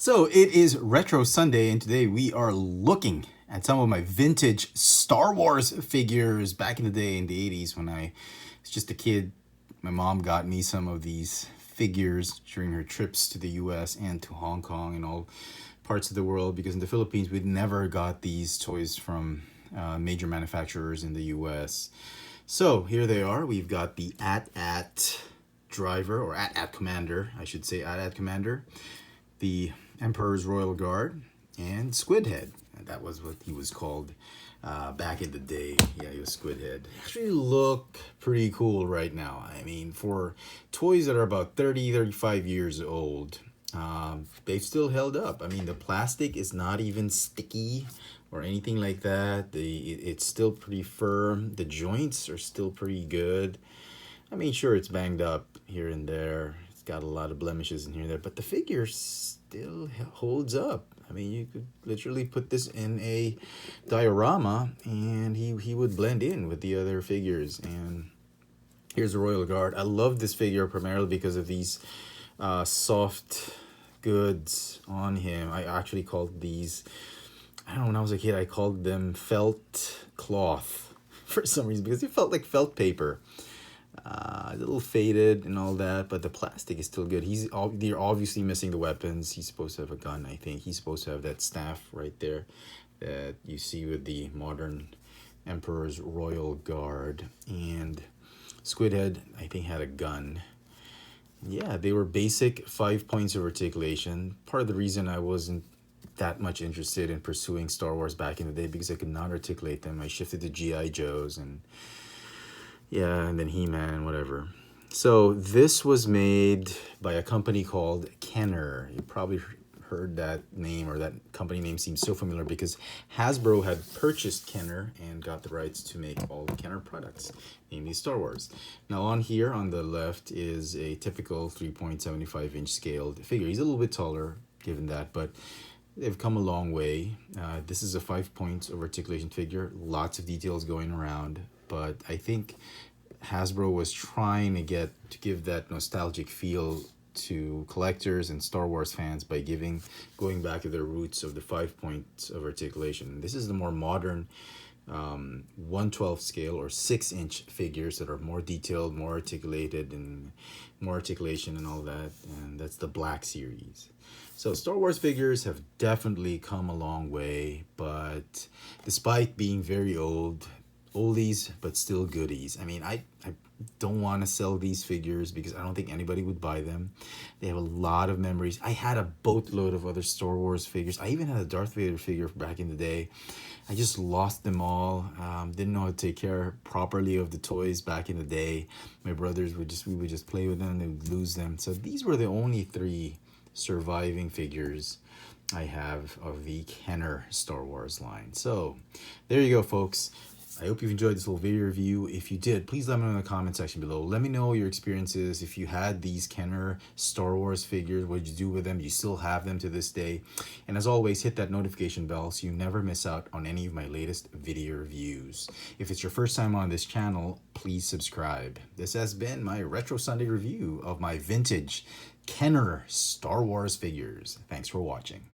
So it is Retro Sunday, and today we are looking at some of my vintage Star Wars figures back in the day in the 80s when I was just a kid. My mom got me some of these figures during her trips to the US and to Hong Kong and all parts of the world, because in the Philippines we'd never got these toys from major manufacturers in the US. So here they are. We've got the AT-AT driver, or AT-AT commander, I should say AT-AT commander, the Emperor's Royal Guard, and Squidhead. That was what he was called back in the day. Yeah, he was Squidhead. Actually look pretty cool right now. I mean, for toys that are about 30, 35 years old, they've still held up. I mean, the plastic is not even sticky or anything like that. It's still pretty firm. The joints are still pretty good. I mean, sure, it's banged up here and there. It's got a lot of blemishes in here and there, but the figure still holds up. I mean, you could literally put this in a diorama and he would blend in with the other figures. And here's the Royal Guard. I love this figure primarily because of these soft goods on him. I actually called these, I don't know, when I was a kid, I called them felt cloth for some reason, because it felt like felt paper. A little faded and all that, but the plastic is still good. They're obviously missing the weapons. He's supposed to have a gun, I think. He's supposed to have that staff right there that you see with the modern Emperor's Royal Guard. And Squidhead, I think, had a gun. Yeah, they were basic 5 points of articulation. Part of the reason I wasn't that much interested in pursuing Star Wars back in the day, because I could not articulate them. I shifted to G.I. Joes and yeah, and then He-Man, whatever. So this was made by a company called Kenner. You probably heard that name, or that company name seems so familiar, because Hasbro had purchased Kenner and got the rights to make all the Kenner products, namely Star Wars. Now on here on the left is a typical 3.75 inch scaled figure. He's a little bit taller given that, but they've come a long way. This is a 5 points of articulation figure. Lots of details going around. But I think Hasbro was trying to give that nostalgic feel to collectors and Star Wars fans by going back to their roots of the 5 points of articulation. This is the more modern 1/12 scale or 6 inch figures that are more detailed, more articulated, and more articulation and all that. And that's the Black Series. So Star Wars figures have definitely come a long way, but despite being very oldies but still goodies. I mean, I don't want to sell these figures because I don't think anybody would buy them. They have a lot of memories. I had a boatload of other Star Wars figures. I even had a Darth Vader figure back in the day. I just lost them all. Didn't know how to take care properly of the toys back in the day. My brothers we would just play with them, they would lose them. So these were the only 3 surviving figures I have of the Kenner Star Wars line. So there you go, folks. I hope you've enjoyed this little video review. If you did, please let me know in the comment section below. Let me know your experiences. If you had these Kenner Star Wars figures, what did you do with them? Do you still have them to this day? And as always, hit that notification bell so you never miss out on any of my latest video reviews. If it's your first time on this channel, please subscribe. This has been my Retro Sunday review of my vintage Kenner Star Wars figures. Thanks for watching.